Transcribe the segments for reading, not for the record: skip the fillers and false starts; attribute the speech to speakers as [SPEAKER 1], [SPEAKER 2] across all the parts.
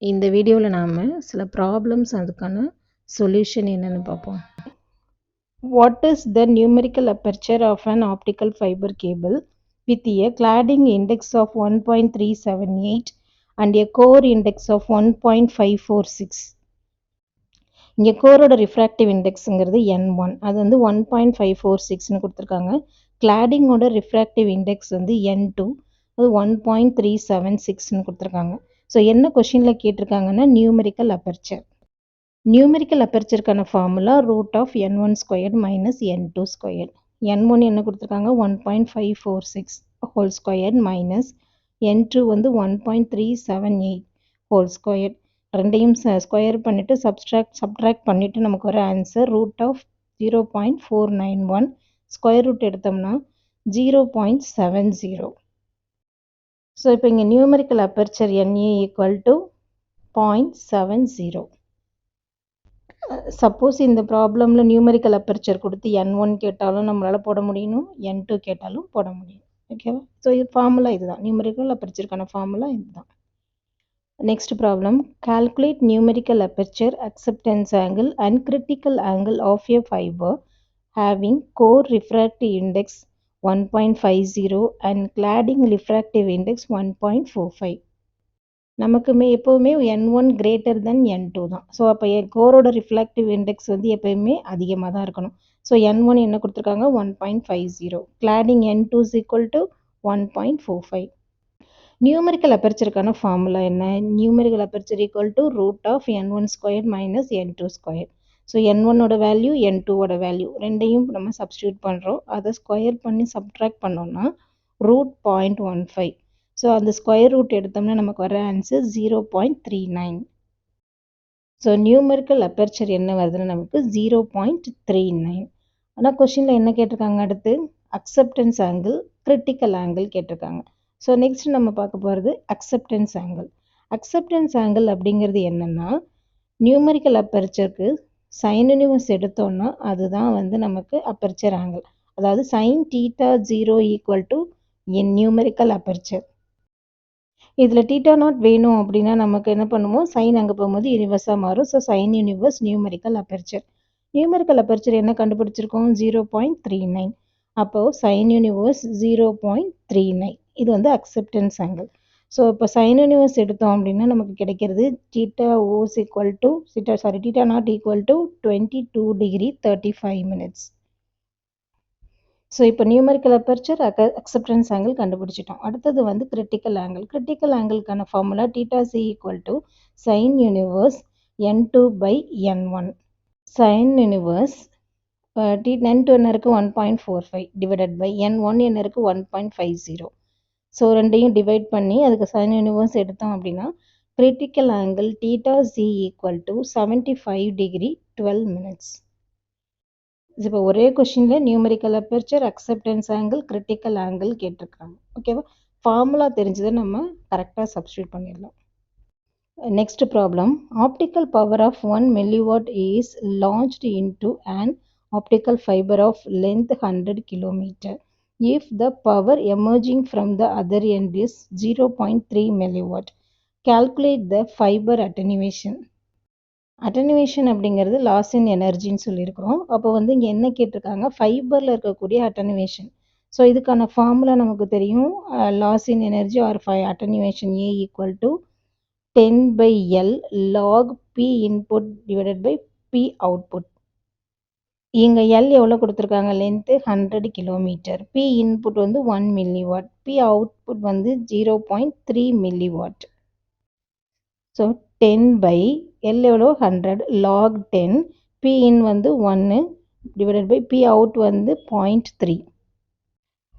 [SPEAKER 1] இந்த வீடியோவில் நாம் சில ப்ராப்ளம்ஸ் அதுக்கான சொல்யூஷன் என்னென்னு பார்ப்போம். What is the numerical aperture of an optical fiber cable with a cladding index of 1.378 and a core index of 1.546? இங்கே கோரோட ரிஃப்ராக்டிவ் இண்டெக்ஸுங்கிறது N1, அது வந்து 1.546ன்னு கொடுத்துருக்காங்க. கிளாடிங்கோட ரிஃப்ராக்டிவ் இண்டெக்ஸ் வந்து N2, அது 1.376ன்னு கொடுத்துருக்காங்க. ஸோ என்ன கொஷினில் கேட்டிருக்காங்கன்னா நியூமெரிக்கல் அபர்ச்சர். நியூமெரிக்கல் அபர்ச்சருக்கான ஃபார்முலா √(n1² - n2²). N1 என்ன கொடுத்துருக்காங்க 1.546 ஹோல் ஸ்கொயர் மைனஸ் N2 வந்து 1.378 ஹோல் ஸ்கொயர். ரெண்டையும் ஸ்கொயர் பண்ணிவிட்டு சப்ட்ராக்ட் பண்ணிவிட்டு நமக்கு வர ஆன்சர் √(0.491). ஸ்கொயர் ரூட் எடுத்தோம்னா 0.70. ஸோ இப்போ இங்கே நியூமெரிக்கல் அபர்ச்சர் NA = 0.70. சப்போஸ் இந்த ப்ராப்ளமில் நியூமெரிக்கல் அபர்ச்சர் கொடுத்து N1 கேட்டாலும் நம்மளால் போட முடியும், N2 கேட்டாலும் போட முடியும். ஓகேவா? ஸோ இது ஃபார்முலா இதுதான், நியூமெரிக்கல் அபர்ச்சருக்கான ஃபார்முலா இதுதான். Next problem, calculate numerical aperture, acceptance angle and critical angle of a fiber having core refractive index 1.50 and cladding refractive index 1.45. நமக்குமே எப்போவுமே N1 greater than N2 தான். ஸோ அப்போ கோரோட ரிஃப்ளாக்டிவ் இண்டெக்ஸ் வந்து எப்போயுமே அதிகமாக தான் இருக்கணும். ஸோ N1 என்ன கொடுத்துருக்காங்க 1.50, கிளாடிங் N2 = 1.45. நியூமெரிக்கல் அபர்ச்சருக்கான ஃபார்முலா என்ன? Numerical aperture √(n1² - n2²). So N1ஓட வேல்யூ N2ஓட வேல்யூ ரெண்டையும் நம்ம சப்ஸ்டியூட் பண்ணுறோம். அதை ஸ்கொயர் பண்ணி சப்ட்ராக்ட் பண்ணோம்னா √0.15. ஸோ அந்த ஸ்கொயர் ரூட் எடுத்தோம்னா நமக்கு வர ஆன்சர் 0.39. ஸோ நியூமெரிக்கல் அபர்ச்சர் என்ன வருதுன்னு நமக்கு 0.39. ஆனால் கொஷினில் என்ன கேட்டிருக்காங்க, அடுத்து அக்செப்டன்ஸ் ஆங்கிள், கிரிட்டிக்கல் ஆங்கிள் கேட்டிருக்காங்க. ஸோ நெக்ஸ்ட் நம்ம பார்க்க போகிறது அக்செப்டன்ஸ் ஆங்கிள். அக்செப்டன்ஸ் ஆங்கிள் அப்படிங்கிறது என்னென்னா, நியூமெரிக்கல் அபர்ச்சருக்கு சைன் இன்வெர்ஸ் எடுத்தோம்னா அதுதான் வந்து நமக்கு அபர்ச்சர் ஆங்கிள். அதாவது sin θ0 = in நியூமெரிக்கல் அபர்ச்சர். இதில் θ0 வேணும் அப்படின்னா நமக்கு என்ன பண்ணுவோம், சைன் அங்கே போகும்போது யூனிவர்ஸாக மாறும். So sine inverse numerical aperture. Numerical aperture என்ன கண்டுபிடிச்சிருக்கோம் 0.39. அப்போது சைன் யூனிவர்ஸ் 0.39. இது வந்து அக்செப்டன்ஸ் ஆங்கிள். ஸோ இப்போ சைன் யூனிவர்ஸ் எடுத்தோம் அப்படின்னா நமக்கு கிடைக்கிறது θ0 = 22 degree 35 minutes. ஸோ இப்போ நியூமெரிக்கல் அபர்ச்சர், அக்செப்டன்ஸ் ஆங்கிள் கண்டுபிடிச்சிட்டோம். அடுத்தது வந்து கிரிட்டிக்கல் ஆங்கிள். கிரிட்டிக்கல் ஆங்கிளுக்கான formula θc = sin universe N2/N1. sin universe N2 என்ன இருக்குது 1.45 டிவைடட் பை N1 என்ன இருக்குது 1.50. ஸோ ரெண்டையும் டிவைட் பண்ணி அதுக்கு சைன் யூனிவர்ஸ் எடுத்தோம் அப்படின்னா critical angle θc = 75 degree 12 minutes. இப்போ ஒரே கொஷினில் numerical aperture, acceptance angle, critical angle கேட்டிருக்காங்க. ஓகேவா? ஃபார்முலா தெரிஞ்சதை நம்ம கரெக்டாக சப்ஸ்டியூட் பண்ணிடலாம். Next problem, optical power of 1 milliwatt is launched into an optical fiber of length 100 km. If the power emerging from the other end is 0.3 milliwatt, calculate the fiber attenuation. Attenuation அப்படிங்கிறது loss இன் எனர்ஜின்னு சொல்லியிருக்கிறோம். அப்போ வந்து இங்கே என்ன கேட்டிருக்காங்க, ஃபைபரில் இருக்கக்கூடிய attenuation. So இதுக்கான formula நமக்கு தெரியும், loss in energy or attenuation A = 10/L log P input divided by P output. இங்கே L எவ்வளோ கொடுத்துருக்காங்க, லென்த்து 100 கிலோமீட்டர், P இன்புட் வந்து 1 milliwatt, P அவுட்புட் வந்து 0.3 milliwatt. ஸோ 10/L எவ்வளோ 100 log 10, P in வந்து 1 டிவைடட் பை P அவுட் வந்து 0.3.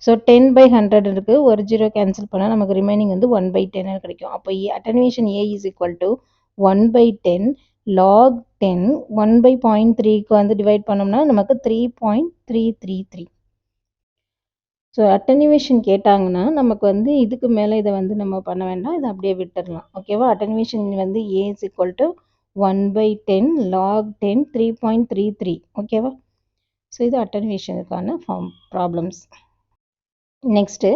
[SPEAKER 1] So 10/100 இருக்குது, ஒரு 0 கேன்சல் பண்ணால் நமக்கு ரிமைனிங் வந்து 1/10 கிடைக்கும். அப்போ அட்டனுவேஷன் A = 1/10 log 10 1/0.3க்கு வந்து டிவைட் பண்ணோம்னா நமக்கு 3.333. ஸோ அட்டனுவேஷன் கேட்டாங்கன்னா நமக்கு வந்து இதுக்கு மேலே இதை வந்து நம்ம பண்ண வேண்டாம், இதை அப்படியே விட்டுடலாம். ஓகேவா? அட்டனுவேஷன் வந்து A = 1/10 log 10 3.33. ஓகேவா? ஸோ இது அட்டனுவேஷனுக்கான problems. Next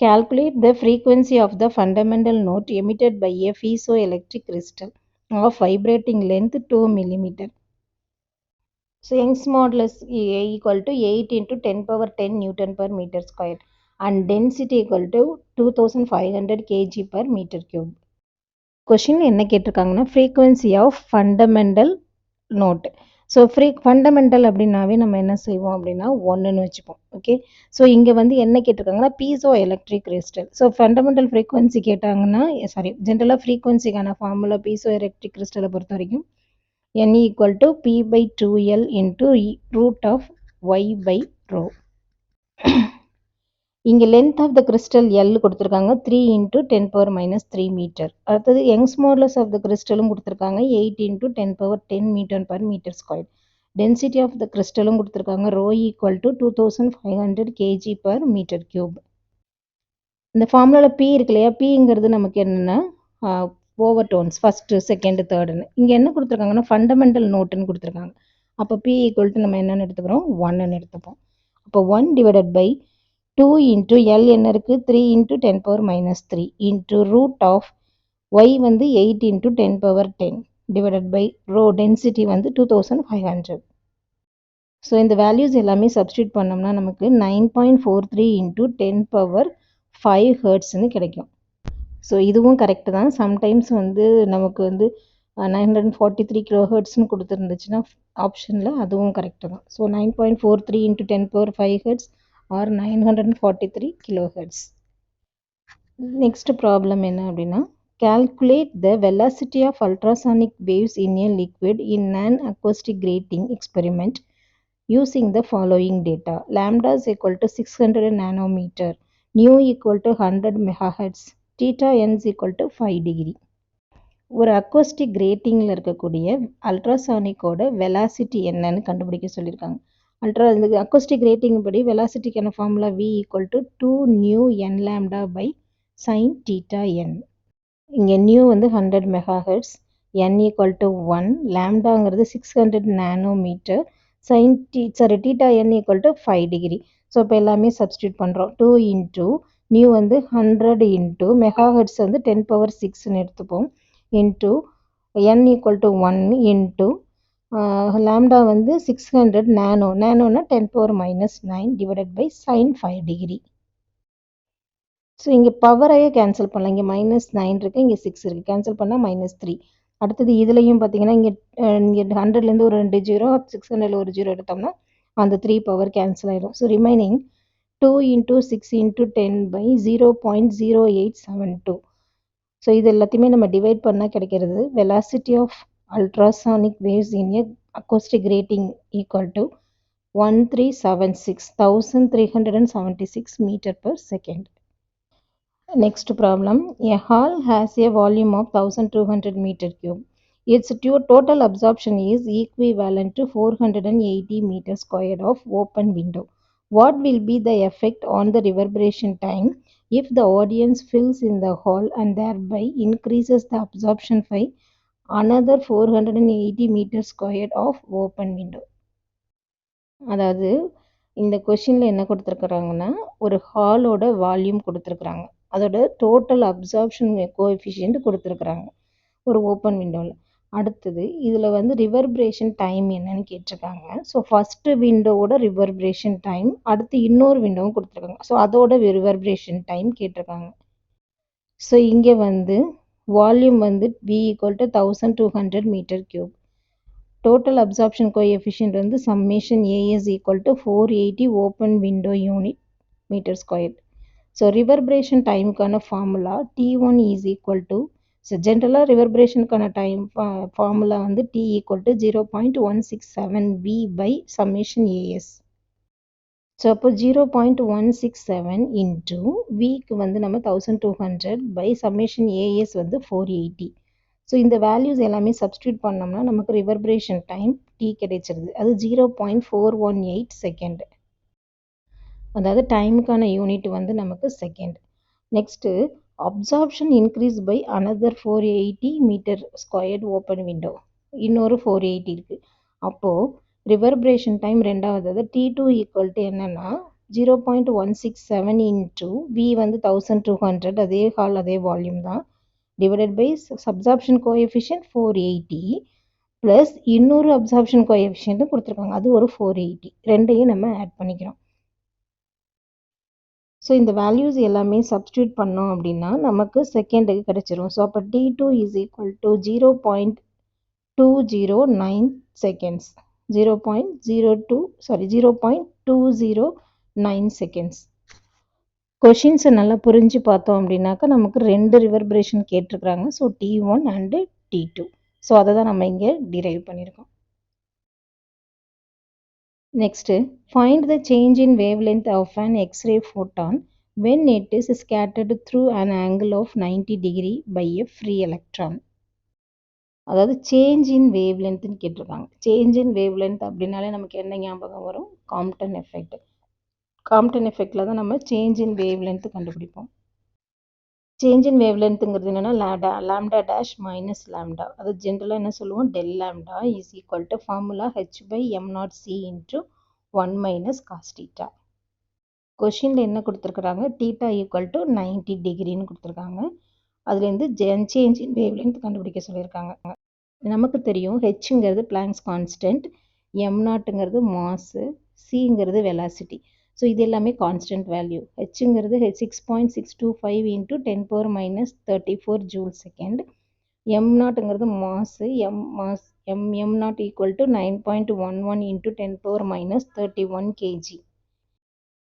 [SPEAKER 1] Calculate the frequency of the fundamental note emitted by a piezoelectric crystal of vibrating length 2 mm. So Young's modulus equal to 8 into 10 power 10 Newton per meter squared and density equal to 2500 kg per meter cube. Question என்ன கேட்டிருக்காங்கன்னா frequency of fundamental note. So fundamental அப்படின்னாவே நம்ம என்ன செய்வோம் அப்படின்னா ஒன்றுன்னு வச்சுப்போம். Okay, so இங்கே வந்து என்ன கேட்டிருக்காங்கன்னா piezo electric crystal. So fundamental frequency கேட்டாங்கன்னா ஜென்ரலாக ஃப்ரீக்வன்சிக்கான ஃபார்முலா பீசோ எலக்ட்ரிக் கிறிஸ்டலை பொறுத்த வரைக்கும் n equal to p by 2l into root of y by rho. இங்கே length of the crystal L கொடுத்துருக்காங்க 3 into 10 power minus 3 மீட்டர். அடுத்தது யங்ஸ் மாடுலஸ் ஆஃப் த கிறிஸ்டலும் கொடுத்துருக்காங்க 8 into 10 power 10 metre per metre square. Density of the கிறிஸ்டலும் கொடுத்துருக்காங்க rho equal to 2500 kg per metre cube. இந்த ஃபார்முலாவில் P இருக்கு இல்லையா, Pங்கிறது நமக்கு என்னென்னா ஓவர் டோன்ஸ் ஃபஸ்ட்டு செகண்டு தேர்டுன்னு. இங்கே என்ன கொடுத்துருக்காங்கன்னா ஃபண்டமெண்டல் நோட்டுன்னு கொடுத்துருக்காங்க. அப்போ P ஈக்குவல் டு நம்ம என்னென்னு எடுத்துக்கிறோம் 1ன்னு எடுத்துப்போம். அப்போ 1 divided by 2 into L என்ன இருக்குது 3 into 10 power minus 3 into root of y வந்து 8 into 10 power 10 divided by rho density வந்து 2500. ஸோ இந்த வேல்யூஸ் எல்லாமே சப்ஸ்டியூட் பண்ணோம்னா நமக்கு 9.43 into 10 power 5 ஹெர்ட்ஸ்னு கிடைக்கும். ஸோ இதுவும் கரெக்டு தான். சம்டைம்ஸ் வந்து நமக்கு வந்து 943 கிலோ ஹெர்ட்ஸ்னு கொடுத்துருந்துச்சுன்னா ஆப்ஷனில் அதுவும் கரெக்டு தான். So 9.43 into 10 power 5 hertz or 943 kilohertz. Next problem என்ன அப்படின்னா calculate the velocity of ultrasonic waves in a liquid in an acoustic grating experiment using the following data. Lambda is equal to 600 nanometer, nu equal to 100 megahertz, theta n is equal to 5 degree. ஒரு acoustic கிரேட்டிங்கில் இருக்கக்கூடிய அல்ட்ராசானிக்கோட velocity என்னன்னு கண்டுபிடிக்க சொல்லியிருக்காங்க. இந்த acoustic grating படி வெலாசிட்டிக்கான formula v equal to 2 nu n lambda by sine theta n. இங்கே nu வந்து 100 மெகாஹெர்ட்ஸ், n ஈக்குவல் டு 1, லேம்டாங்கிறது 600 nanometre, sine theta n equal to 5 degree. So இப்போ எல்லாமே சப்ஸ்டியூட் பண்ணுறோம். 2 இன்ட்டு நியூ வந்து 100 இன்ட்டு மெகாஹெர்ட்ஸ் வந்து 10 பவர் 6ன்னு எடுத்துப்போம், into n equal to 1 into lambda வந்து 600 நானோனா 10 power minus 9 divided by sin 5 degree. So இங்கே பவரையே cancel பண்ணலாம். இங்கே -9 இருக்குது, இங்கே 6 இருக்குது, கேன்சல் பண்ணால் -3. அடுத்தது இதுலையும் பார்த்தீங்கன்னா இங்கே 100லேருந்து ஒரு 2 ஜீரோ, 600ல் ஒரு ஜீரோ எடுத்தோம்னா அந்த 3 பவர் கேன்சல் ஆகிடும். So remaining 2 into 6 into 10 by 0.0872. So இது எல்லாத்தையுமே நம்ம டிவைட் பண்ணால் கிடைக்கிறது velocity of ultrasonic waves in a acoustic grating equal to 1376 meter per second. Next problem. A hall has a volume of 1200 meter cube. Its total absorption is equivalent to 480 meter squared of open window. What will be the effect on the reverberation time if the audience fills in the hall and thereby increases the absorption by another 480 meter squared of open window? அதாவது இந்த கொஷினில் என்ன கொடுத்துருக்குறாங்கன்னா ஒரு ஹாலோட volume கொடுத்துருக்குறாங்க, அதோட total absorption coefficient கொடுத்துருக்குறாங்க ஒரு ஓப்பன் விண்டோவில். அடுத்தது இதில் வந்து ரிவர்பரேஷன் டைம் என்னன்னு கேட்டிருக்காங்க. ஸோ ஃபஸ்ட்டு விண்டோவோட ரிவர்பரேஷன் டைம், அடுத்து இன்னொரு விண்டோவும் கொடுத்துருக்காங்க, ஸோ அதோட ரிவர்பரேஷன் டைம் கேட்டிருக்காங்க. ஸோ இங்கே வந்து வால்யூம் வந்து V equal to 1200 metre cube. Total absorption coefficient வந்து summation AS equal to 480 open window unit metre square. So reverberation டைமுக்கான formula T1 is equal to, so ஜென்ரலாக ரிவர்பரேஷனுக்கான டைம் ஃபார்முலா வந்து T equal to 0.167 V by summation AS. So அப்போ 0.167 into விக்கு வந்து நம்ம 1200 by summation AS வந்து 480. So இந்த வேல்யூஸ் எல்லாமே சப்ஸ்டியூட் பண்ணோம்னா நமக்கு ரிவர்பரேஷன் டைம் T கிடைச்சிருது. அது 0.418 செகண்ட். அதாவது டைமுக்கான யூனிட் வந்து நமக்கு second. Next absorption increase by another 480 metre squared open window, இன்னொரு 480 இருக்குது. அப்போது ரிவர்பரேஷன் டைம் ரெண்டாவது, அது T2 ஈக்குவல் டு என்னென்னா 0.167 into V வந்து 1200 அதே ஹால் அதே வால்யூம் தான் divided by absorption coefficient 480 plus இன்னொரு அப்சார்ப்ஷன் கோஎஃபிஷியன்ட்டும் கொடுத்துருக்காங்க அது ஒரு 480 ரெண்டையும் நம்ம ஆட் பண்ணிக்கிறோம். ஸோ இந்த வேல்யூஸ் எல்லாமே சப்ஸ்டியூட் பண்ணோம் அப்படின்னா நமக்கு செகண்டுக்கு கிடைச்சிரும். ஸோ அப்போ T2 is equal to 0.209 seconds 0.209 seconds. கொஷின்ஸை நல்லா புரிஞ்சு பார்த்தோம் அப்படின்னாக்கா நமக்கு 2 ரிவர்பரேஷன் கேட்டிருக்கிறாங்க. So T1 and T2. So அதை தான் நம்ம இங்கே டிரைவ் பண்ணியிருக்கோம். Next, find the change in wavelength of an X-ray photon when it is scattered through an angle of 90 degree by a free electron. அதாவது சேஞ்ச் இன் வேவ்லென்த்னு கேட்டிருக்காங்க. Change in wavelength அப்படின்னாலே நமக்கு என்ன ஞாபகம் வரும்? Compton effect. காம்ப்டன் எஃபெக்டில் தான் நம்ம சேஞ்ச் இன் வேவ்லென்த் கண்டுபிடிப்போம். சேஞ்ச் இன் வேவ்லென்த்துங்கிறது என்னென்னா லாம்டா டேஷ் மைனஸ் லாம்டா. அது ஜென்ரலாக என்ன சொல்லுவோம்? Del lambda is equal to formula h/m0c into 1 minus cos theta. கொஷினில் என்ன கொடுத்துருக்குறாங்க? டீட்டா ஈக்குவல் டு 90 டிகிரின்னு கொடுத்துருக்காங்க. அதுலேருந்து சேஞ்ச் இன் வேவ்லென்த் கண்டுபிடிக்க சொல்லியிருக்காங்க. நமக்கு தெரியும் ஹெச்ங்கிறது பிளாங்க்ஸ் கான்ஸ்டன்ட், m0ங்கிறது மாஸு, சிங்கிறது வெலாசிட்டி. ஸோ இது எல்லாமே கான்ஸ்டன்ட் வேல்யூ. ஹெச்ங்கிறது 6.625 இன்ட்டு 10⁻34 ஜூல் செகண்ட். m0ங்கிறது mass, m0 equal to 9.11 into 10⁻31 kg.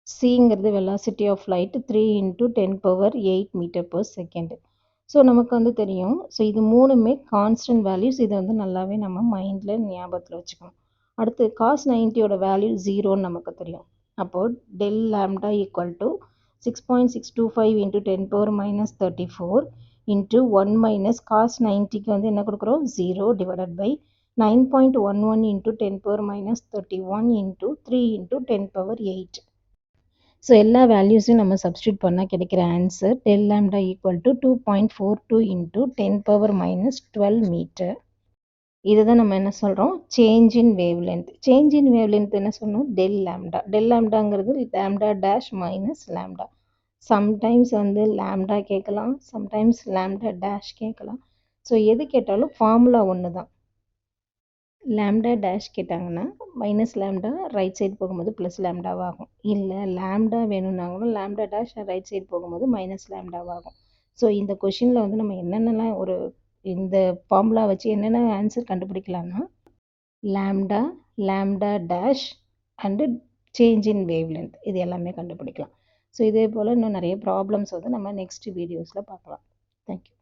[SPEAKER 1] சிங்கிறது velocity of light 3 into 10⁸8 metre per second. So நமக்கு வந்து தெரியும். ஸோ இது மூணுமே கான்ஸ்டன்ட் வேல்யூஸ். இதை வந்து நல்லாவே நம்ம மைண்டில் ஞாபகத்தில் வச்சுக்கணும். அடுத்து காஸ் 90யோட வேல்யூ 0ன்னு நமக்கு தெரியும். அப்போது del lambda equal to 6.625 into 10⁻34 into 1 minus cos 90க்கு வந்து என்ன கொடுக்குறோம்? 0 divided by 9.11 into 10⁻31 into 3 into 10⁸8. So எல்லா வேல்யூஸையும் நம்ம சப்ஸ்டியூட் பண்ணால் கிடைக்கிற answer del lambda equal to 2.42 into 10⁻12 metre. இதை தான் நம்ம என்ன சொல்கிறோம்? Change in wavelength. Change in wavelength என்ன சொல்லணும்? Del lambda. டெல் லாம்டாங்கிறது lambda dash minus lambda. Sometimes வந்து லாம்டா கேட்கலாம், சம்டைம்ஸ் லாம்டா டேஷ் கேட்கலாம். ஸோ எது கேட்டாலும் ஃபார்முலா ஒன்று தான். லாம்டா டேஷ் கேட்டாங்கன்னா மைனஸ் லாம்டா ரைட் சைடு போகும்போது ப்ளஸ் லாம்டாவாகும். இல்லை லாம்டா வேணும்னாங்கன்னா லாம்டா டேஷ் ரைட் சைடு போகும்போது மைனஸ் லாம்டாவாகும். ஸோ இந்த கொஷினில் வந்து நம்ம என்னென்னலாம் இந்த ஃபார்முலா வச்சு என்னென்ன ஆன்சர் கண்டுபிடிக்கலாம்னா lambda, lambda dash and change in wavelength இது எல்லாமே கண்டுபிடிக்கலாம். ஸோ இதே போல் இன்னும் நிறைய ப்ராப்ளம்ஸ் வந்து நம்ம நெக்ஸ்ட் வீடியோஸில் பார்க்கலாம். தேங்க்யூ.